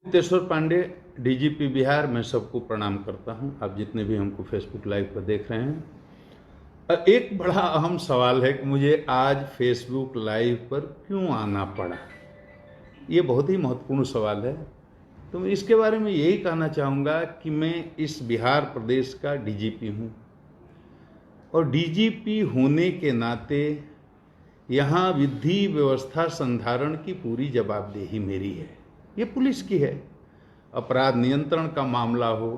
Teshwar Pandey, DGP Bihar. मैं सबको प्रणाम करता हूं, आप जितने भी हमको फेसबुक लाइव पर देख रहे हैं। एक बड़ा अहम सवाल है कि मुझे आज फेसबुक लाइव पर क्यों आना पड़ा। ये बहुत ही महत्वपूर्ण सवाल है। तो मैं इसके बारे में यही कहना चाहूँगा कि मैं इस बिहार प्रदेश का डीजीपी हूँ और डीजीपी होने के नाते यहाँ विधि व्यवस्था संधारण की पूरी जवाबदेही मेरी है। ये पुलिस की है। अपराध नियंत्रण का मामला हो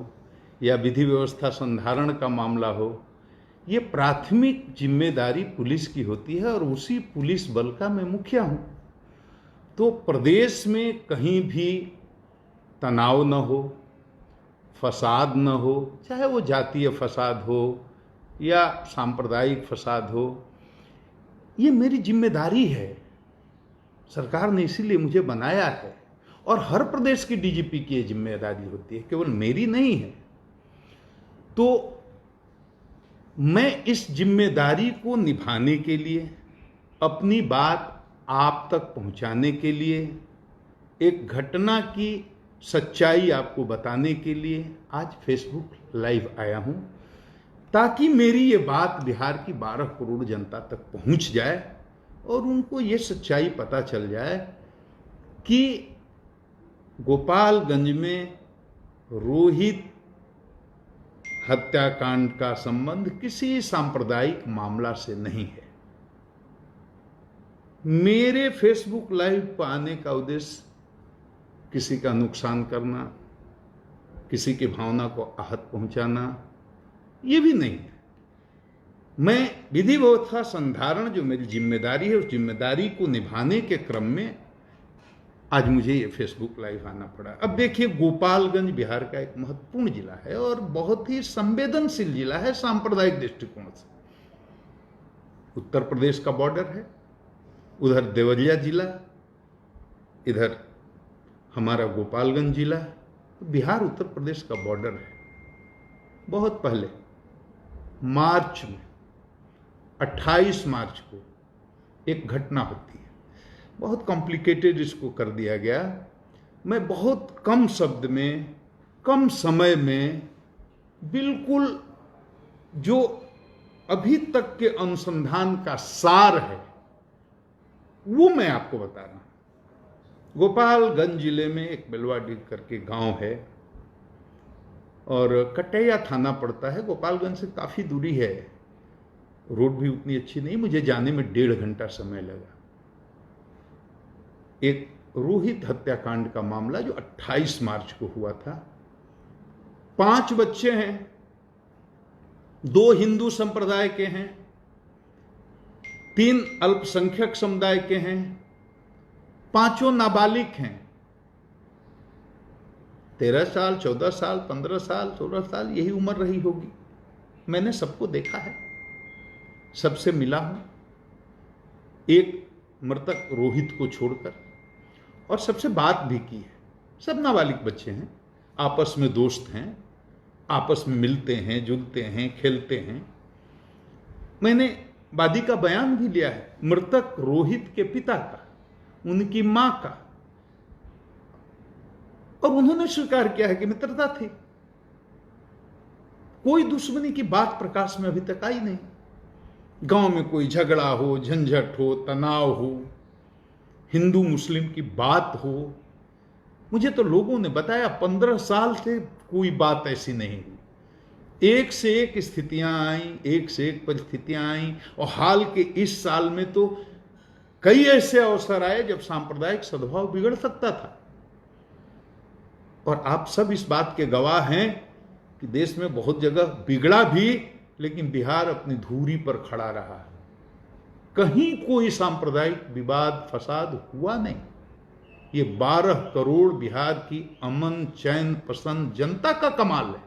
या विधि व्यवस्था संधारण का मामला हो, ये प्राथमिक जिम्मेदारी पुलिस की होती है और उसी पुलिस बल का मैं मुखिया हूँ। तो प्रदेश में कहीं भी तनाव न हो, फसाद न हो, चाहे वो जातीय फसाद हो या सांप्रदायिक फसाद हो, ये मेरी जिम्मेदारी है। सरकार ने इसीलिए मुझे बनाया है और हर प्रदेश की डीजीपी की ये जिम्मेदारी होती है, केवल मेरी नहीं है। तो मैं इस जिम्मेदारी को निभाने के लिए, अपनी बात आप तक पहुंचाने के लिए, एक घटना की सच्चाई आपको बताने के लिए आज फेसबुक लाइव आया हूं, ताकि मेरी ये बात बिहार की 12 करोड़ जनता तक पहुंच जाए और उनको ये सच्चाई पता चल जाए कि गोपालगंज में रोहित हत्याकांड का संबंध किसी सांप्रदायिक मामला से नहीं है। मेरे फेसबुक लाइव पर आने का उद्देश्य किसी का नुकसान करना, किसी की भावना को आहत पहुंचाना, ये भी नहीं है। मैं विधि व्यवस्था संधारण जो मेरी जिम्मेदारी है, उस जिम्मेदारी को निभाने के क्रम में आज मुझे ये फेसबुक लाइव आना पड़ा। अब देखिए, गोपालगंज बिहार का एक महत्वपूर्ण जिला है और बहुत ही संवेदनशील जिला है सांप्रदायिक दृष्टिकोण से। उत्तर प्रदेश का बॉर्डर है, उधर देवरिया जिला, इधर हमारा गोपालगंज जिला। बिहार उत्तर प्रदेश का बॉर्डर है। बहुत पहले मार्च में 28 मार्च को एक घटना होती है। बहुत कॉम्प्लिकेटेड इसको कर दिया गया। मैं बहुत कम शब्द में, कम समय में, बिल्कुल जो अभी तक के अनुसंधान का सार है वो मैं आपको बता रहा हूं। गोपालगंज जिले में एक बेलवाडी करके गांव है और कटैया थाना पड़ता है। गोपालगंज से काफी दूरी है, रोड भी उतनी अच्छी नहीं, मुझे जाने में 1.5 घंटा समय लगा। एक रोहित हत्याकांड का मामला जो 28 मार्च को हुआ था। 5 बच्चे हैं, 2 हिंदू संप्रदाय के हैं, 3 अल्पसंख्यक समुदाय के हैं, 5 नाबालिग हैं। 13 साल, 14 साल, 15 साल, 16 साल, यही उम्र रही होगी। मैंने सबको देखा है, सबसे मिला हूं, एक मृतक रोहित को छोड़कर, और सबसे बात भी की है। सब नाबालिग बच्चे हैं, आपस में दोस्त हैं, आपस में मिलते हैं, जुलते हैं, खेलते हैं। मैंने वादी का बयान भी लिया है, मृतक रोहित के पिता का, उनकी मां का, और उन्होंने स्वीकार किया है कि मित्रता थी। कोई दुश्मनी की बात प्रकाश में अभी तक आई नहीं। गांव में कोई झगड़ा हो, झंझट हो, तनाव हो, हिंदू मुस्लिम की बात हो, मुझे तो लोगों ने बताया 15 साल से कोई बात ऐसी नहीं हुई। एक से एक स्थितियां आई, एक से एक परिस्थितियां आई, और हाल के इस साल में तो कई ऐसे अवसर आए जब सांप्रदायिक सद्भाव बिगड़ सकता था। और आप सब इस बात के गवाह हैं कि देश में बहुत जगह बिगड़ा भी, लेकिन बिहार अपनी धुरी पर खड़ा रहा है। कहीं कोई सांप्रदायिक विवाद फसाद हुआ नहीं। ये 12 करोड़ बिहार की अमन चैन पसंद जनता का कमाल है।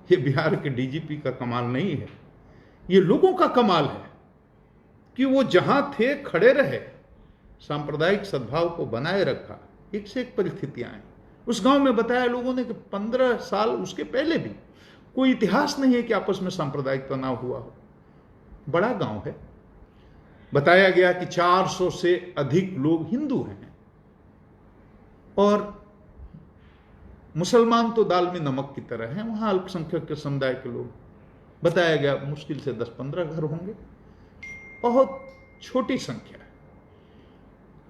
ये बिहार के डीजीपी का कमाल नहीं है, ये लोगों का कमाल है कि वो जहां थे खड़े रहे, सांप्रदायिक सद्भाव को बनाए रखा। एक से एक परिस्थितियां आई। उस गांव में बताया लोगों ने कि 15 साल उसके पहले भी कोई इतिहास नहीं है कि आपस में सांप्रदायिक तनाव हुआ हो। बड़ा गांव है। बताया गया कि 400 से अधिक लोग हिंदू हैं और मुसलमान तो दाल में नमक की तरह हैं, वहां अल्पसंख्यक के समुदाय के लोग, बताया गया मुश्किल से 10-15 घर होंगे, बहुत छोटी संख्या है।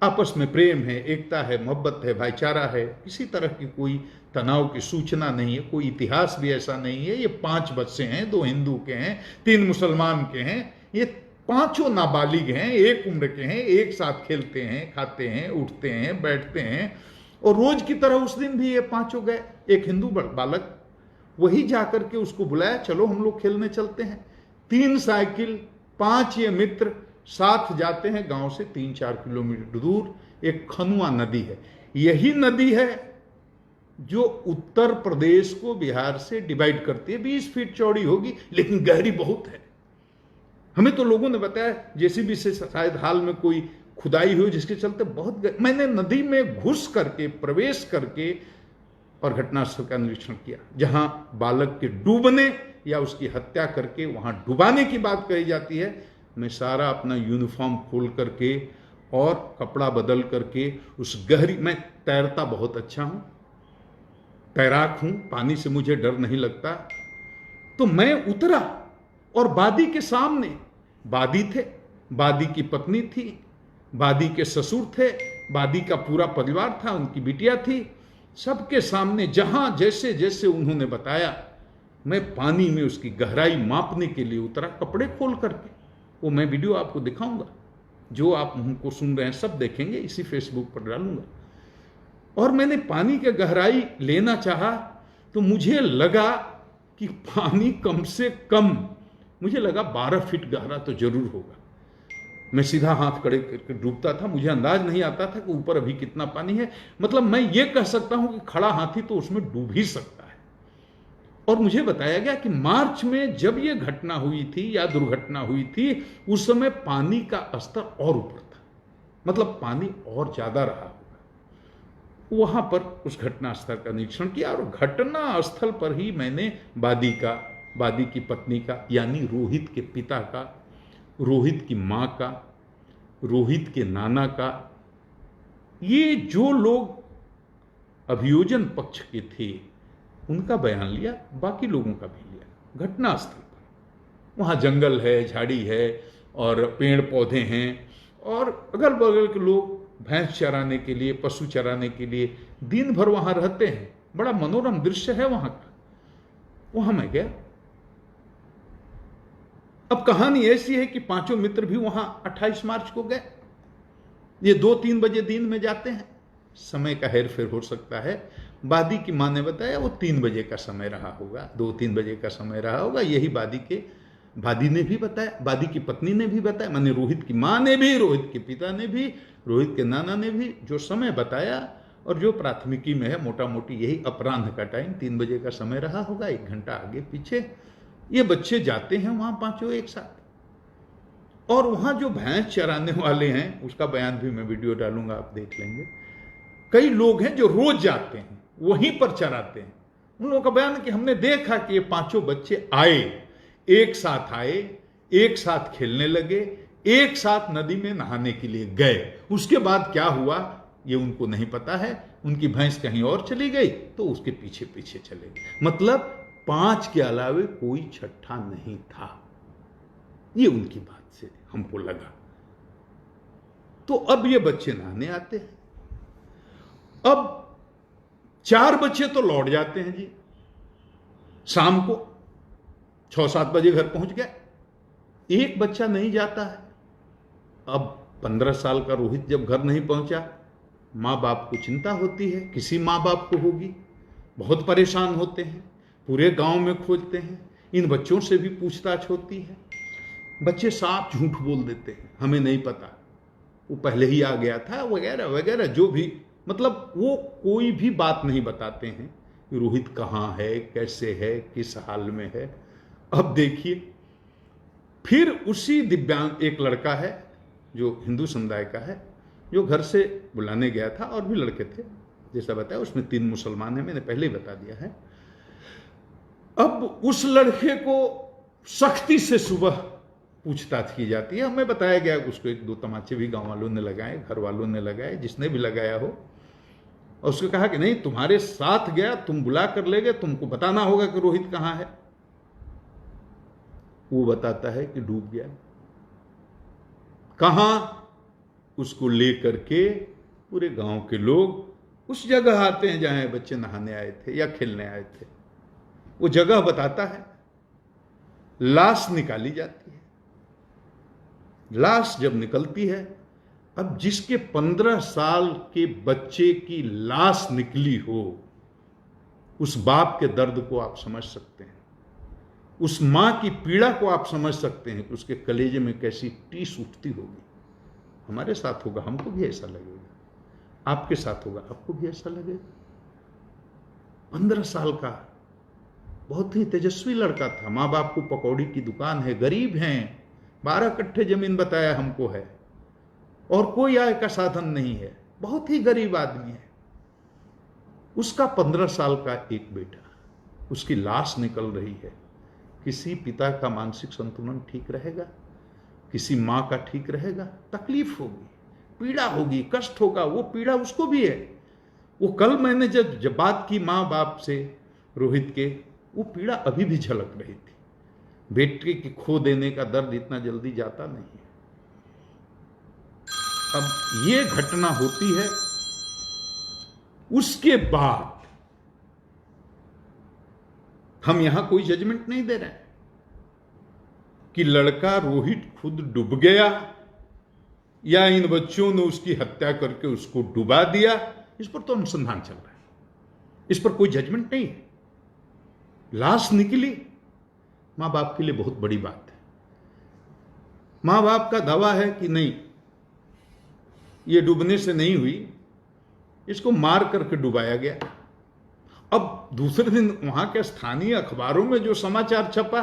आपस में प्रेम है, एकता है, मोहब्बत है, भाईचारा है, किसी तरह की कोई तनाव की सूचना नहीं है, कोई इतिहास भी ऐसा नहीं है। ये 5 बच्चे हैं, 2 हिंदू के हैं, 3 मुसलमान के हैं, ये पांचों नाबालिग हैं, एक उम्र के हैं, एक साथ खेलते हैं, खाते हैं, उठते हैं, बैठते हैं। और रोज की तरह उस दिन भी ये पांचों गए। एक हिंदू बालक, वही जाकर के उसको बुलाया, चलो हम लोग खेलने चलते हैं। 3 साइकिल, 5 ये मित्र साथ जाते हैं गांव से 3-4 किलोमीटर दूर। एक खनुआ नदी है, यही नदी है जो उत्तर प्रदेश को बिहार से डिवाइड करती है। 20 फीट चौड़ी होगी, लेकिन गहरी बहुत है। हमें तो लोगों ने बताया जेसीबी से शायद हाल में कोई खुदाई हुई, जिसके चलते बहुत मैंने नदी में घुस करके, प्रवेश करके और घटनास्थल का निरीक्षण किया। जहां बालक के डूबने या उसकी हत्या करके वहां डुबाने की बात कही जाती है, मैं सारा अपना यूनिफॉर्म खोल करके और कपड़ा बदल करके उस गहरी, मैं तैरता बहुत अच्छा हूं, तैराक हूं, पानी से मुझे डर नहीं लगता। तो मैं उतरा और बादी के सामने बादी थे, बादी की पत्नी थी, बादी के ससुर थे, बादी का पूरा परिवार था, उनकी बिटिया थी। सबके सामने जहां जैसे जैसे उन्होंने बताया, मैं पानी में उसकी गहराई मापने के लिए उतरा, कपड़े खोल करके। वो मैं वीडियो आपको दिखाऊंगा, जो आप हमको सुन रहे हैं सब देखेंगे, इसी फेसबुक पर डालूंगा। और मैंने पानी की गहराई लेना चाहा तो मुझे लगा कि पानी कम से कम, मुझे लगा 12 फीट गहरा तो जरूर होगा। मैं सीधा हाथ खड़े करके डूबता था, मुझे अंदाज नहीं आता था कि ऊपर अभी कितना पानी है। मतलब मैं ये कह सकता हूं कि खड़ा हाथी तो उसमें डूब ही सकता है। और मुझे बताया गया कि मार्च में जब यह घटना हुई थी या दुर्घटना हुई थी, उस समय पानी का स्तर और ऊपर था, मतलब पानी और ज्यादा रहा होगा। वहां पर उस घटना स्थल का निरीक्षण किया और घटना स्थल पर ही मैंने बादी की पत्नी का, यानी रोहित के पिता का, रोहित की मां का, रोहित के नाना का, ये जो लोग अभियोजन पक्ष के थे उनका बयान लिया, बाकी लोगों का भी लिया। घटनास्थल पर वहां जंगल है, झाड़ी है और पेड़ पौधे हैं, और अगल बगल के लोग भैंस चराने के लिए, पशु चराने के लिए दिन भर वहां रहते हैं। बड़ा मनोरम दृश्य है वहां का। वहां मैं गया। अब कहानी ऐसी है कि पांचों मित्र भी वहां 28 मार्च को गए। ये 2-3 बजे दिन में जाते हैं, समय का हेरफेर हो सकता है। बादी की मां ने बताया वो 3 बजे का समय रहा होगा, 2-3 बजे का समय रहा होगा। यही बादी ने भी बताया, बादी की पत्नी ने भी बताया, माने रोहित की मां ने भी, रोहित के पिता ने भी, रोहित के नाना ने भी जो समय बताया, और जो प्राथमिकी में है मोटा मोटी यही अपराह्न का टाइम 3 बजे का समय रहा होगा, 1 घंटा आगे पीछे। ये बच्चे जाते हैं वहां पांचों एक साथ, और वहां जो भैंस चराने वाले हैं उसका बयान भी मैं वीडियो डालूंगा, आप देख लेंगे। कई लोग हैं जो रोज जाते हैं, वहीं पर चराते हैं। उन लोगों का बयान कि हमने देखा कि ये पांचों बच्चे आए, एक साथ खेलने लगे, एक साथ नदी में नहाने के लिए गए। उसके बाद क्या हुआ ये उनको नहीं पता है। उनकी भैंस कहीं और चली गई तो उसके पीछे पीछे चले गए। मतलब 5 के अलावे कोई छठा नहीं था, ये उनकी बात से हमको लगा। तो अब ये बच्चे नहाने आते हैं। अब 4 बच्चे तो लौट जाते हैं जी, शाम को 6-7 बजे घर पहुंच गए। एक बच्चा नहीं जाता है। अब 15 साल का रोहित जब घर नहीं पहुंचा, माँ बाप को चिंता होती है, किसी माँ बाप को होगी, बहुत परेशान होते हैं, पूरे गांव में खोजते हैं, इन बच्चों से भी पूछताछ होती है। बच्चे साफ झूठ बोल देते हैं, हमें नहीं पता, वो पहले ही आ गया था, वगैरह वगैरह, जो भी, मतलब वो कोई भी बात नहीं बताते हैं कि रोहित कहाँ है, कैसे है, किस हाल में है। अब देखिए, फिर उसी दिव्यांग एक लड़का है जो हिंदू समुदाय का है, जो घर से बुलाने गया था, और भी लड़के थे जैसा बताया, उसमें 3 मुसलमान हैं, मैंने पहले ही बता दिया है। अब उस लड़के को सख्ती से सुबह पूछताछ की जाती है। हमें बताया गया उसको 1-2 तमाचे भी गांव वालों ने लगाए, घर वालों ने लगाए, जिसने भी लगाया हो। और उसको कहा कि नहीं, तुम्हारे साथ गया, तुम बुला कर ले गए, तुमको बताना होगा कि रोहित कहां है। वो बताता है कि डूब गया। कहां? उसको लेकर के पूरे गांव के लोग उस जगह आते हैं जहां बच्चे नहाने आए थे या खेलने आए थे। वो जगह बताता है, लाश निकाली जाती है। लाश जब निकलती है, अब जिसके 15 साल के बच्चे की लाश निकली हो, उस बाप के दर्द को आप समझ सकते हैं, उस मां की पीड़ा को आप समझ सकते हैं कि उसके कलेजे में कैसी टीस उठती होगी। हमारे साथ होगा, हमको भी ऐसा लगेगा, आपके साथ होगा, आपको भी ऐसा लगेगा। 15 साल का बहुत ही तेजस्वी लड़का था, मां बाप को पकौड़ी की दुकान है, गरीब हैं, 12 कट्ठे जमीन बताया हमको है, और कोई आय का साधन नहीं है, बहुत ही गरीब आदमी है। उसका 15 साल का एक बेटा, उसकी लाश निकल रही है। किसी पिता का मानसिक संतुलन ठीक रहेगा? किसी मां का ठीक रहेगा? तकलीफ होगी, पीड़ा होगी, कष्ट होगा। वो पीड़ा उसको भी है। वो कल मैंने जब बात की मां बाप से रोहित के, वो पीड़ा अभी भी झलक रही थी। बेटे की खो देने का दर्द इतना जल्दी जाता नहीं है। अब ये घटना होती है, उसके बाद हम यहां कोई जजमेंट नहीं दे रहे हैं कि लड़का रोहित खुद डूब गया या इन बच्चों ने उसकी हत्या करके उसको डुबा दिया। इस पर तो अनुसंधान चल रहा है, इस पर कोई जजमेंट नहीं है। लाश निकली, मां बाप के लिए बहुत बड़ी बात है। मां बाप का दावा है कि नहीं, ये डूबने से नहीं हुई, इसको मार करके डुबाया गया। अब दूसरे दिन वहां के स्थानीय अखबारों में जो समाचार छपा,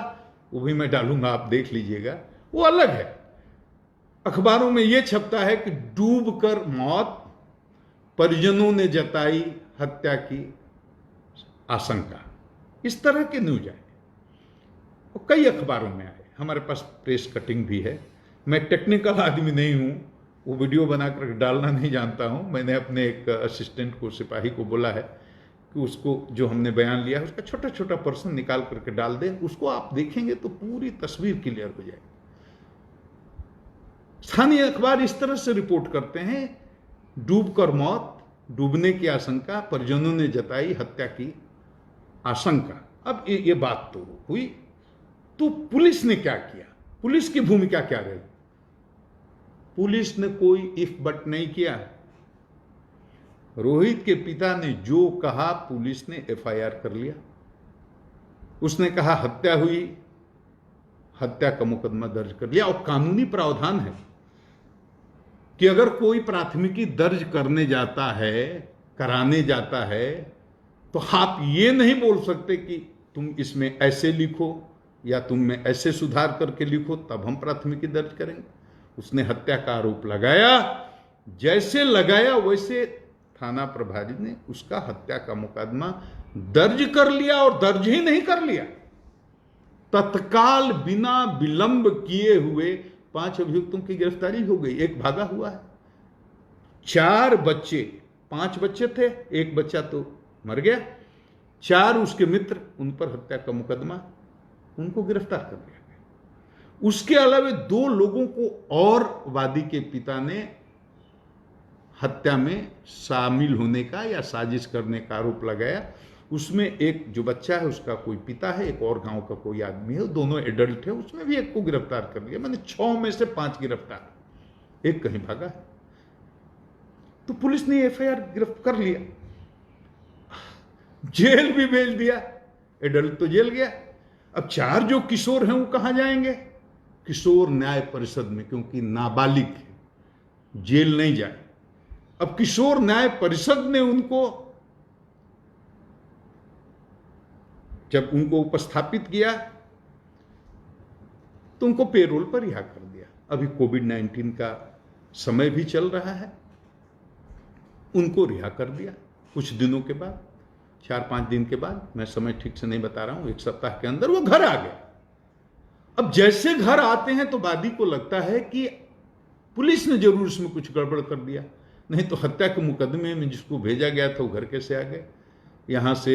वो भी मैं डालूंगा, आप देख लीजिएगा, वो अलग है। अखबारों में यह छपता है कि डूब कर मौत, परिजनों ने जताई हत्या की आशंका। इस तरह के न्यूज आए और कई अखबारों में आए। हमारे पास प्रेस कटिंग भी है। मैं टेक्निकल आदमी नहीं हूं, वो वीडियो बनाकर डालना नहीं जानता हूं। मैंने अपने एक असिस्टेंट को, सिपाही को बोला है कि उसको जो हमने बयान लिया है उसका छोटा छोटा पर्सन निकाल करके डाल दे। उसको आप देखेंगे तो पूरी तस्वीर क्लियर हो जाएगी। स्थानीय अखबार इस तरह से रिपोर्ट करते हैं, डूबकर मौत, डूबने की आशंका, परिजनों ने जताई हत्या की आशंका। अब ये बात तो हुई, तो पुलिस ने क्या किया? पुलिस की भूमिका क्या रही? पुलिस ने कोई इफ बट नहीं किया। रोहित के पिता ने जो कहा, पुलिस ने एफआईआर कर लिया। उसने कहा हत्या हुई, हत्या का मुकदमा दर्ज कर लिया। और कानूनी प्रावधान है कि अगर कोई प्राथमिकी दर्ज करने जाता है, कराने जाता है, तो आप ये नहीं बोल सकते कि तुम इसमें ऐसे लिखो या तुम में ऐसे सुधार करके लिखो तब हम प्राथमिकी दर्ज करेंगे। उसने हत्या का आरोप लगाया, जैसे लगाया वैसे थाना प्रभारी ने उसका हत्या का मुकदमा दर्ज कर लिया। और दर्ज ही नहीं कर लिया, तत्काल बिना विलंब किए हुए 5 अभियुक्तों की गिरफ्तारी हो गई। एक भागा हुआ है। 4 बच्चे, 5 बच्चे थे, एक बच्चा तो मर गया, 4 उसके मित्र, उन पर हत्या का मुकदमा, उनको गिरफ्तार कर लिया गया। उसके अलावा 2 लोगों को और वादी के पिता ने हत्या में शामिल होने का या साजिश करने का आरोप लगाया। उसमें एक जो बच्चा है उसका कोई पिता है, एक और गांव का कोई आदमी है, दोनों एडल्ट है। उसमें भी एक को गिरफ्तार कर लिया। मैंने 6 में से 5 गिरफ्तार, एक कहीं भागा है। तो पुलिस ने एफआईआर गिरफ्तार कर लिया, जेल भी भेज दिया। एडल्ट तो जेल गया। अब 4 जो किशोर हैं वो कहां जाएंगे? किशोर न्याय परिषद में, क्योंकि नाबालिग है, जेल नहीं जाए। अब किशोर न्याय परिषद ने उनको, जब उनको उपस्थापित किया तो उनको पेरोल पर रिहा कर दिया। अभी कोविड-19 का समय भी चल रहा है, उनको रिहा कर दिया कुछ दिनों के बाद, 4-5 दिन के बाद, मैं समय ठीक से नहीं बता रहा हूं, 1 सप्ताह के अंदर वो घर आ गया। अब जैसे घर आते हैं तो वादी को लगता है कि पुलिस ने जरूर इसमें कुछ गड़बड़ कर दिया। नहीं तो हत्या के मुकदमे में जिसको भेजा गया था वो घर कैसे आ गए। यहाँ से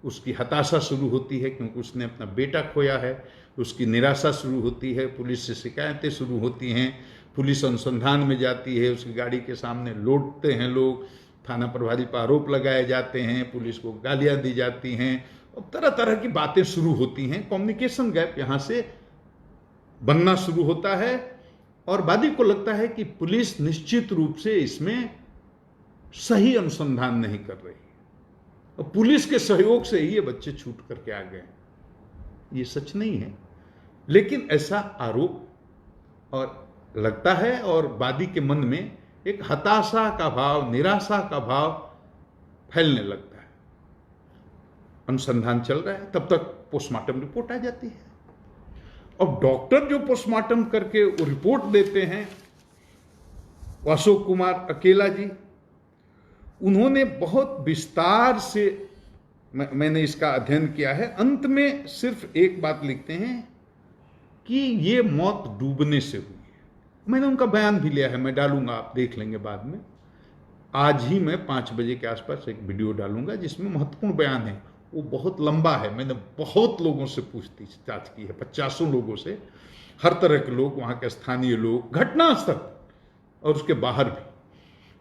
उसकी हताशा शुरू होती है क्योंकि उसने अपना बेटा खोया है, उसकी निराशा शुरू होती है, पुलिस से शिकायतें शुरू होती हैं, पुलिस अनुसंधान में जाती है, उसकी गाड़ी के सामने लौटते हैं लोग, थाना प्रभारी पर आरोप लगाए जाते हैं, पुलिस को गालियां दी जाती हैं और तरह तरह की बातें शुरू होती हैं। कम्युनिकेशन गैप यहाँ से बनना शुरू होता है और वादी को लगता है कि पुलिस निश्चित रूप से इसमें सही अनुसंधान नहीं कर रही और पुलिस के सहयोग से ही ये बच्चे छूट करके आ गए। ये सच नहीं है, लेकिन ऐसा आरोप और लगता है और वादी के मन में एक हताशा का भाव, निराशा का भाव फैलने लगता है। अनुसंधान चल रहा है, तब तक पोस्टमार्टम रिपोर्ट आ जाती है। अब डॉक्टर जो पोस्टमार्टम करके वो रिपोर्ट देते हैं, अशोक कुमार अकेला जी, उन्होंने बहुत विस्तार से मैंने इसका अध्ययन किया है। अंत में सिर्फ एक बात लिखते हैं कि ये मौत डूबने से हुई है। मैंने उनका बयान भी लिया है, मैं डालूंगा, आप देख लेंगे बाद में। आज ही मैं 5 बजे के आसपास एक वीडियो डालूंगा जिसमें महत्वपूर्ण बयान है। वो बहुत लंबा है, मैंने बहुत लोगों से पूछताछ की है, 50 लोगों से, हर तरह के लोग, वहाँ के स्थानीय लोग, घटनास्थल और उसके बाहर भी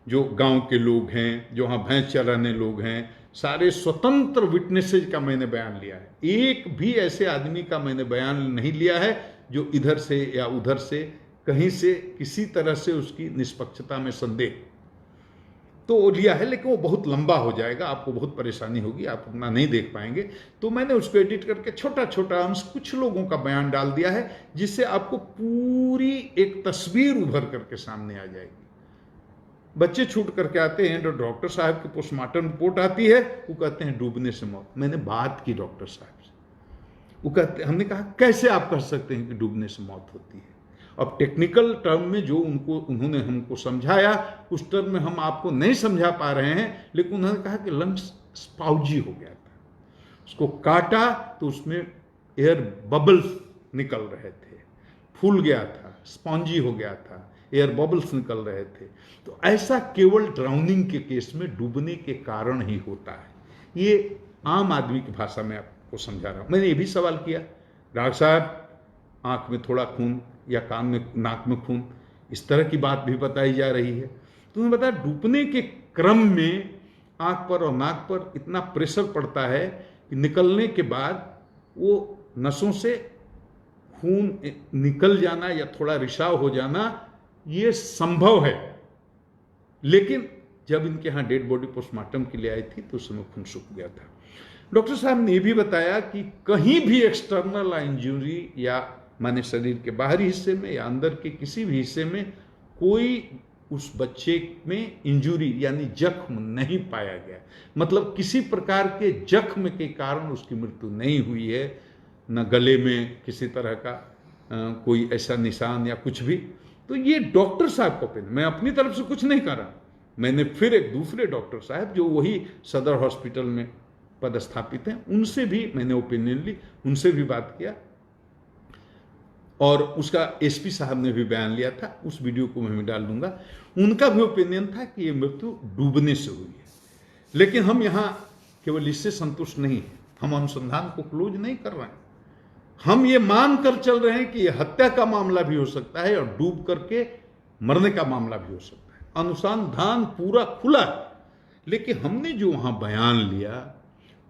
जो गांव के लोग हैं, जो वहाँ भैंस चराने लोग हैं, सारे स्वतंत्र विटनेसेज का मैंने बयान लिया है। एक भी ऐसे आदमी का मैंने बयान नहीं लिया है जो इधर से या उधर से कहीं से किसी तरह से उसकी निष्पक्षता में संदेह तो लिया है, लेकिन वो बहुत लंबा हो जाएगा, आपको बहुत परेशानी होगी, आप उतना नहीं देख पाएंगे। तो मैंने उसको एडिट करके छोटा छोटा अंश कुछ लोगों का बयान डाल दिया है, जिससे आपको पूरी एक तस्वीर उभर करके सामने आ जाएगी। बच्चे छूट करके आते हैं, तो डॉक्टर साहब की पोस्टमार्टम रिपोर्ट आती है, वो कहते हैं डूबने से मौत। मैंने बात की डॉक्टर साहब से, वो कहते, हमने कहा कैसे आप कह सकते हैं कि डूबने से मौत होती है। अब टेक्निकल टर्म में जो उन्होंने हमको समझाया, उस टर्म में हम आपको नहीं समझा पा रहे हैं, लेकिन उन्होंने कहा कि लंग्स स्पाउजी हो गया था, उसको काटा तो उसमें एयर बबल्स निकल रहे थे, फूल गया था, स्पॉन्जी हो गया था, एयर बबल्स निकल रहे थे। तो ऐसा केवल ड्राउनिंग के केस में डूबने के कारण ही होता है। ये आम आदमी की भाषा में आपको समझा रहा हूं। मैंने ये भी सवाल किया, डॉक्टर साहब आंख में थोड़ा खून या कान में, नाक में खून, इस तरह की बात भी बताई जा रही है। तो उन्होंने बताया डूबने के क्रम में आंख पर और नाक पर इतना प्रेशर पड़ता है कि निकलने के बाद वो नसों से खून निकल जाना या थोड़ा रिसाव हो जाना ये संभव है। लेकिन जब इनके यहाँ डेड बॉडी पोस्टमार्टम के लिए आई थी तो उस समय खून सूख गया था। डॉक्टर साहब ने भी बताया कि कहीं भी एक्सटर्नल इंजरी या माने शरीर के बाहरी हिस्से में या अंदर के किसी भी हिस्से में कोई उस बच्चे में इंजरी यानी जख्म नहीं पाया गया। मतलब किसी प्रकार के जख्म के कारण उसकी मृत्यु नहीं हुई है, न गले में किसी तरह का कोई ऐसा निशान या कुछ भी। तो ये डॉक्टर साहब को ओपिनियन, मैं अपनी तरफ से कुछ नहीं कर रहा। मैंने फिर एक दूसरे डॉक्टर साहब जो वही सदर हॉस्पिटल में पदस्थापित हैं, उनसे भी मैंने ओपिनियन ली, उनसे भी बात किया और उसका एसपी साहब ने भी बयान लिया था, उस वीडियो को मैं डाल दूंगा। उनका भी ओपिनियन था कि ये मृत्यु डूबने से हुई है। लेकिन हम यहाँ केवल इससे संतुष्ट नहीं हैं, हम अनुसंधान को क्लोज नहीं कर रहे हैं। हम ये मान कर चल रहे हैं कि ये हत्या का मामला भी हो सकता है और डूब करके मरने का मामला भी हो सकता है। अनुसंधान पूरा खुला है, लेकिन हमने जो वहां बयान लिया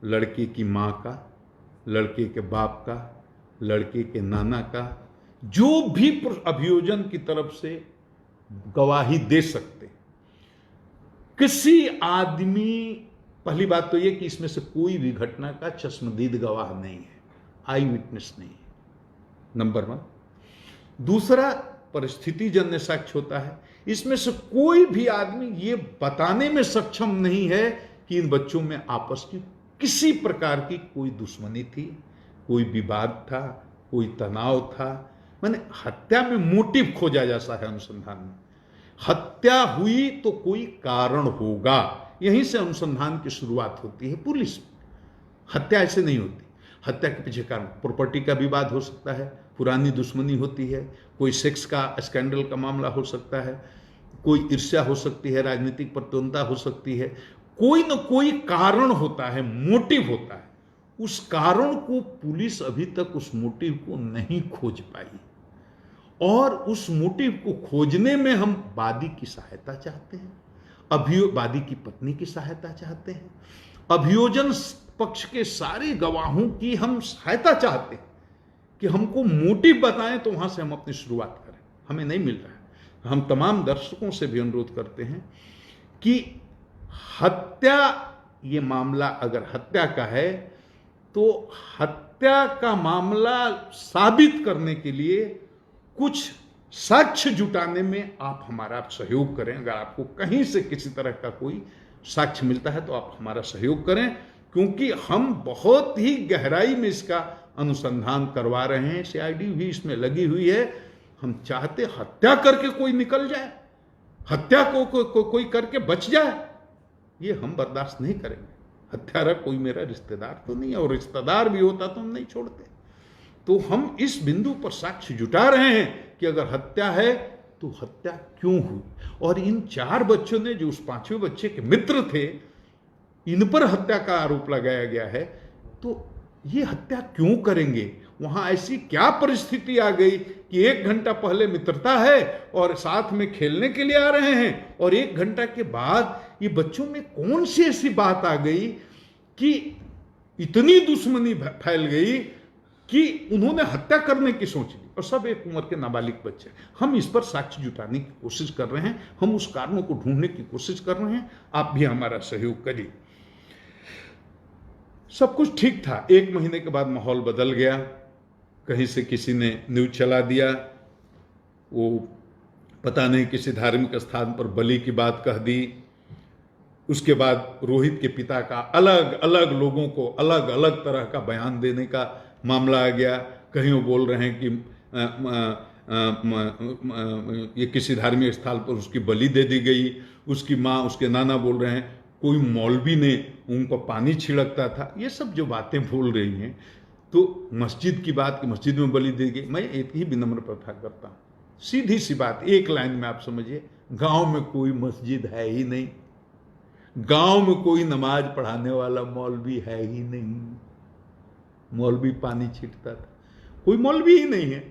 लड़के की मां का, लड़के के बाप का, लड़के के नाना का, जो भी अभियोजन की तरफ से गवाही दे सकते, किसी आदमी, पहली बात तो यह कि इसमें से कोई भी घटना का चश्मदीद गवाह नहीं है, आई विटनेस नहीं है, नंबर 1। दूसरा, परिस्थिति जन्य साक्ष्य होता है। इसमें से कोई भी आदमी ये बताने में सक्षम नहीं है कि इन बच्चों में आपस की किसी प्रकार की कोई दुश्मनी थी, कोई विवाद था, कोई तनाव था। माने हत्या में मोटिव खोजा जाता है अनुसंधान में। हत्या हुई तो कोई कारण होगा, यहीं से अनुसंधान की शुरुआत होती है पुलिस में। हत्या ऐसे नहीं होती। हत्या के पीछे कारण प्रॉपर्टी का विवाद हो सकता है, पुरानी दुश्मनी होती है, कोई सेक्स का स्कैंडल का मामला हो सकता है, कोई ईर्ष्या हो सकती है, राजनीतिक प्रतिद्वंद्विता हो सकती है, कोई न कोई कारण होता है, मोटिव होता है। उस कारण को पुलिस अभी तक उस मोटिव को नहीं खोज पाई, और उस मोटिव को खोजने में हम वादी की सहायता चाहते हैं, वादी की पत्नी की सहायता चाहते हैं, अभियोजन पक्ष के सारे गवाहों की हम सहायता चाहते हैं कि हमको मोटिव बताएं, तो वहां से हम अपनी शुरुआत करें। हमें नहीं मिल रहा है। हम तमाम दर्शकों से भी अनुरोध करते हैं कि हत्या, ये मामला अगर हत्या का है तो हत्या का मामला साबित करने के लिए कुछ साक्ष्य जुटाने में आप हमारा सहयोग करें। अगर आपको कहीं से किसी तरह का कोई साक्ष्य मिलता है तो आप हमारा सहयोग करें, क्योंकि हम बहुत ही गहराई में इसका अनुसंधान करवा रहे हैं। सीआईडी भी इसमें लगी हुई है। हम चाहते हत्या करके कोई निकल जाए, हत्या को कोई करके बच जाए, ये हम बर्दाश्त नहीं करेंगे। हत्यारा कोई मेरा रिश्तेदार तो नहीं है, और रिश्तेदार भी होता तो हम नहीं छोड़ते। तो हम इस बिंदु पर साक्ष्य जुटा रहे हैं कि अगर हत्या है तो हत्या क्यों हुई, और इन 4 बच्चों ने, जो उस 5वें बच्चे के मित्र थे, इन पर हत्या का आरोप लगाया गया है, तो ये हत्या क्यों करेंगे? वहां ऐसी क्या परिस्थिति आ गई कि 1 घंटा पहले मित्रता है और साथ में खेलने के लिए आ रहे हैं, और 1 घंटा के बाद ये बच्चों में कौन सी ऐसी बात आ गई कि इतनी दुश्मनी फैल गई कि उन्होंने हत्या करने की सोच ली, और सब एक उम्र के नाबालिग बच्चे। हम इस पर साक्ष्य जुटाने की कोशिश कर रहे हैं, हम उस कारणों को ढूंढने की कोशिश कर रहे हैं। आप भी हमारा सहयोग करिए। सब कुछ ठीक था, 1 महीने के बाद माहौल बदल गया। कहीं से किसी ने न्यूज चला दिया, वो पता नहीं किसी धार्मिक स्थान पर बलि की बात कह दी। उसके बाद रोहित के पिता का अलग अलग लोगों को अलग अलग तरह का बयान देने का मामला आ गया। कहीं वो बोल रहे हैं कि ये किसी धार्मिक स्थल पर उसकी बलि दे दी गई। उसकी माँ, उसके नाना बोल रहे हैं कोई मौलवी ने उनको पानी छिड़कता था। ये सब जो बातें बोल रही हैं, तो मस्जिद की बात कि मस्जिद में बलि दी गई। मैं एक ही विनम्र प्रार्थना करता हूँ, सीधी सी बात, एक लाइन में आप समझिए, गांव में कोई मस्जिद है ही नहीं, गांव में कोई नमाज पढ़ाने वाला मौलवी है ही नहीं। मौलवी पानी छींटता था, कोई मौलवी ही नहीं है।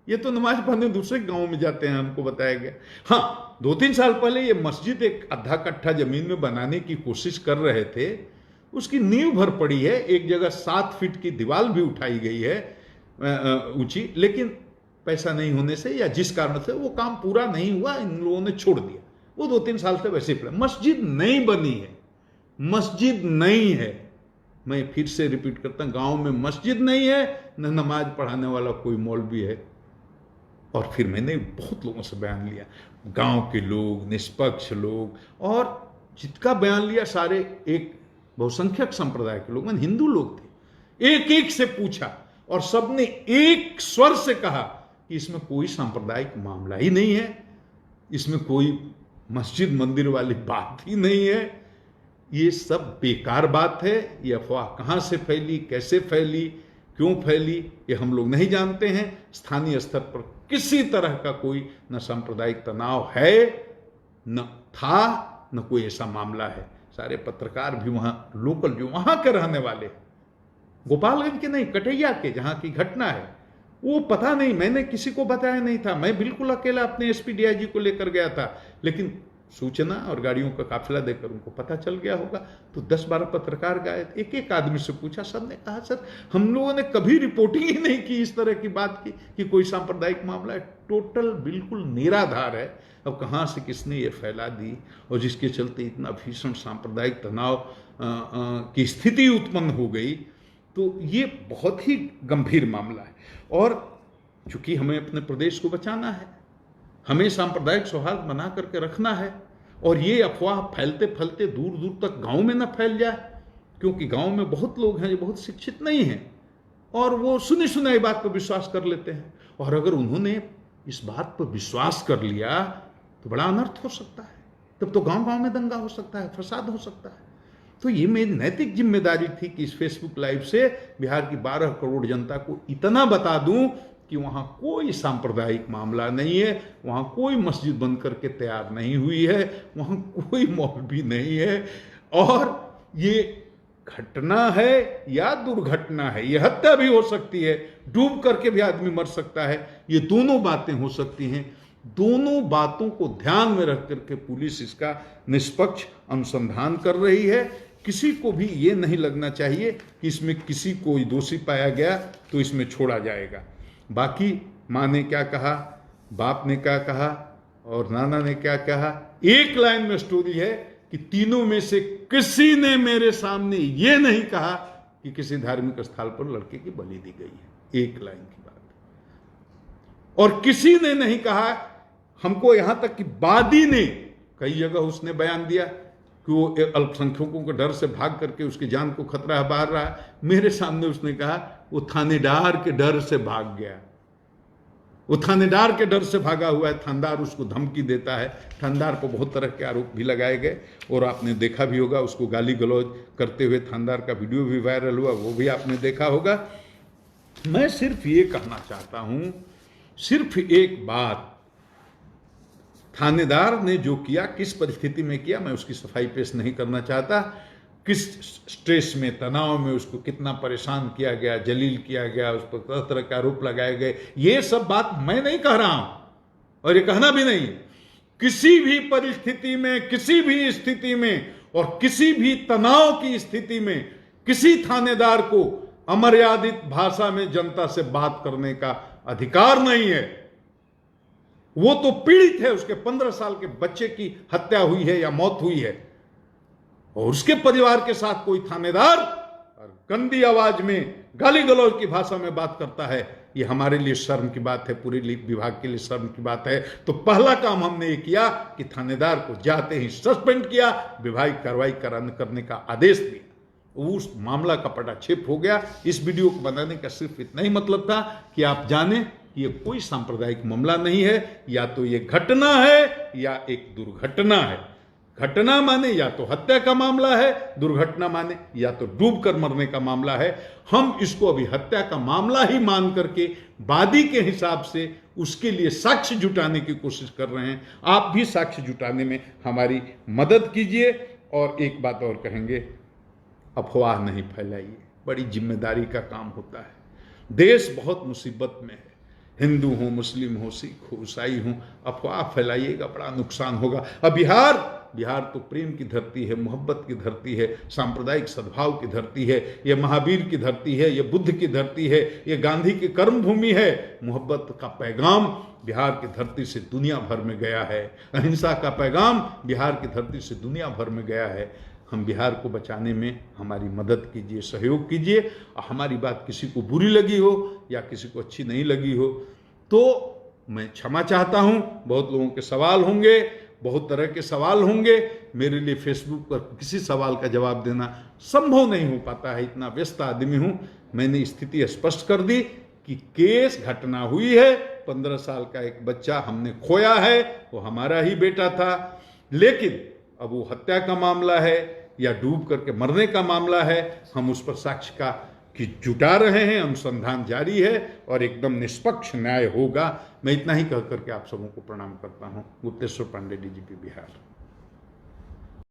ये तो नमाज पढ़ने दूसरे गांव में जाते हैं, हमको बताया गया। हाँ, 2-3 साल पहले ये मस्जिद एक आधा कट्ठा जमीन में बनाने की कोशिश कर रहे थे, उसकी नींव भर पड़ी है, एक जगह 7 फीट की दीवार भी उठाई गई है ऊंची, लेकिन पैसा नहीं होने से या जिस कारण से वो काम पूरा नहीं हुआ, इन लोगों ने छोड़ दिया। वो 2-3 साल से वैसे ही पड़ा। मस्जिद नहीं बनी है, मस्जिद नहीं है। मैं फिर से रिपीट करता हूं, गांव में मस्जिद नहीं है, न नमाज पढ़ाने वाला कोई मौलवी है। और फिर मैंने बहुत लोगों से बयान लिया, गांव के लोग, निष्पक्ष लोग, और जिसका बयान लिया सारे एक बहुसंख्यक संप्रदाय के लोग, हिंदू लोग थे। एक एक से पूछा और सबने एक स्वर से कहा कि इसमें कोई सांप्रदायिक मामला ही नहीं है, इसमें कोई मस्जिद मंदिर वाली बात ही नहीं है, ये सब बेकार बात है। ये अफवाह कहां से फैली, कैसे फैली, क्यों फैली, ये हम लोग नहीं जानते हैं। स्थानीय स्तर पर किसी तरह का कोई न सांप्रदायिक तनाव है, न था, न कोई ऐसा मामला है। सारे पत्रकार भी वहां लोकल, जो वहां के रहने वाले, गोपालगंज के नहीं, कटैया के, जहां की घटना है, वो पता नहीं, मैंने किसी को बताया नहीं था। मैं बिल्कुल अकेला अपने एसपी डीआईजी को लेकर गया था, लेकिन सूचना और गाड़ियों का काफिला देकर उनको पता चल गया होगा। तो 10-12 पत्रकार गए, एक एक आदमी से पूछा, सब ने कहा सर हम लोगों ने कभी रिपोर्टिंग ही नहीं की इस तरह की बात की कि कोई सांप्रदायिक मामला है। टोटल बिल्कुल निराधार है। अब कहाँ से किसने ये फैला दी, और जिसके चलते इतना भीषण सांप्रदायिक तनाव की स्थिति उत्पन्न हो गई, तो ये बहुत ही गंभीर मामला है। और चूंकि हमें अपने प्रदेश को बचाना है, हमें सांप्रदायिक सौहार्द बना करके रखना है, और ये अफवाह फैलते फैलते दूर दूर तक गांव में न फैल जाए, क्योंकि गांव में बहुत लोग हैं जो बहुत शिक्षित नहीं हैं, और वो सुनी सुनाई बात पर विश्वास कर लेते हैं। और अगर उन्होंने इस बात पर विश्वास कर लिया तो बड़ा अनर्थ हो सकता है। तब तो गांव गांव में दंगा हो सकता है, फसाद हो सकता है। तो ये मेरी नैतिक जिम्मेदारी थी कि इस फेसबुक लाइव से बिहार की 12 करोड़ जनता को इतना बता दूं कि कि वहाँ कोई सांप्रदायिक मामला नहीं है, वहाँ कोई मस्जिद बंद करके तैयार नहीं हुई है, वहाँ कोई मौलवी नहीं है, और ये घटना है या दुर्घटना है, ये हत्या भी हो सकती है, डूब करके भी आदमी मर सकता है, ये दोनों बातें हो सकती हैं। दोनों बातों को ध्यान में रख करके पुलिस इसका निष्पक्ष अनुसंधान कर रही है। किसी को भी ये नहीं लगना चाहिए कि इसमें किसी को दोषी पाया गया तो इसमें छोड़ा जाएगा। बाकी माँ ने क्या कहा, बाप ने क्या कहा और नाना ने क्या कहा, एक लाइन में स्टोरी है कि तीनों में से किसी ने मेरे सामने ये नहीं कहा कि किसी धार्मिक स्थल पर लड़के की बलि दी गई है। एक लाइन की बात। और किसी ने नहीं कहा, हमको यहां तक कि वादी ने कई जगह उसने बयान दिया कि वो अल्पसंख्यकों के डर से भाग करके उसकी जान को खतरा है, बाहर रहा। मेरे सामने उसने कहा वो थानेदार के डर से भाग गया, वो थानेदार के डर से भागा हुआ है, थानेदार उसको धमकी देता है। थानेदार पर बहुत तरह के आरोप भी लगाए गए और आपने देखा भी होगा, उसको गाली गलौज करते हुए थानेदार का वीडियो भी वायरल हुआ, वो भी आपने देखा होगा। मैं सिर्फ ये कहना चाहता हूं, सिर्फ एक बात, थानेदार ने जो किया, किस परिस्थिति में किया, मैं उसकी सफाई पेश नहीं करना चाहता। किस स्ट्रेस में, तनाव में उसको कितना परेशान किया गया, जलील किया गया, उस पर तरह तरह के आरोप लगाए गए, ये सब बात मैं नहीं कह रहा हूं और ये कहना भी नहीं। किसी भी परिस्थिति में, किसी भी स्थिति में और किसी भी तनाव की स्थिति में किसी थानेदार को अमर्यादित भाषा में जनता से बात करने का अधिकार नहीं है। वो तो पीड़ित है, उसके 15 साल के बच्चे की हत्या हुई है या मौत हुई है और उसके परिवार के साथ कोई थानेदार और गंदी आवाज में गाली गलौज की भाषा में बात करता है, ये हमारे लिए शर्म की बात है, पूरे विभाग के लिए शर्म की बात है। तो पहला काम हमने ये किया कि थानेदार को जाते ही सस्पेंड किया, विभागीय कार्रवाई करने का आदेश दिया। उस मामला का पटाक्षेप हो गया। इस वीडियो को बनाने का सिर्फ इतना ही मतलब था कि आप जाने कि ये कोई सांप्रदायिक मामला नहीं है, या तो ये घटना है या एक दुर्घटना है। घटना माने या तो हत्या का मामला है, दुर्घटना माने या तो डूब कर मरने का मामला है। हम इसको अभी हत्या का मामला ही मान करके वादी के हिसाब से उसके लिए साक्ष्य जुटाने की कोशिश कर रहे हैं। आप भी साक्ष्य जुटाने में हमारी मदद कीजिए। और एक बात और कहेंगे, अफवाह नहीं फैलाइए, बड़ी जिम्मेदारी का काम होता है। देश बहुत मुसीबत में है, हिंदू हो, मुस्लिम हो, सिख हो, ईसाई हो, अफवाह फैलाइएगा बड़ा नुकसान होगा। अब बिहार तो प्रेम की धरती है, मोहब्बत की धरती है, सांप्रदायिक सद्भाव की धरती है, ये महावीर की धरती है, ये बुद्ध की धरती है, ये गांधी की कर्मभूमि है। मोहब्बत का पैगाम बिहार की धरती से दुनिया भर में गया है, अहिंसा का पैगाम बिहार की धरती से दुनिया भर में गया है। हम बिहार को बचाने में हमारी मदद कीजिए, सहयोग कीजिए। और हमारी बात किसी को बुरी लगी हो या किसी को अच्छी नहीं लगी हो तो मैं क्षमा चाहता हूं। बहुत लोगों के सवाल होंगे, बहुत तरह के सवाल होंगे। मेरे लिए फेसबुक पर किसी सवाल का जवाब देना संभव नहीं हो पाता है, इतना व्यस्त आदमी हूं। मैंने स्थिति स्पष्ट कर दी कि केस घटना हुई है, 15 साल का एक बच्चा हमने खोया है, वो हमारा ही बेटा था। लेकिन अब वो हत्या का मामला है या डूब करके मरने का मामला है, हम उस पर साक्ष्य का कि जुटा रहे हैं, अनुसंधान जारी है और एकदम निष्पक्ष न्याय होगा। मैं इतना ही कह करके आप सबों को प्रणाम करता हूं। गुप्तेश्वर पांडे, डीजीपी बिहार।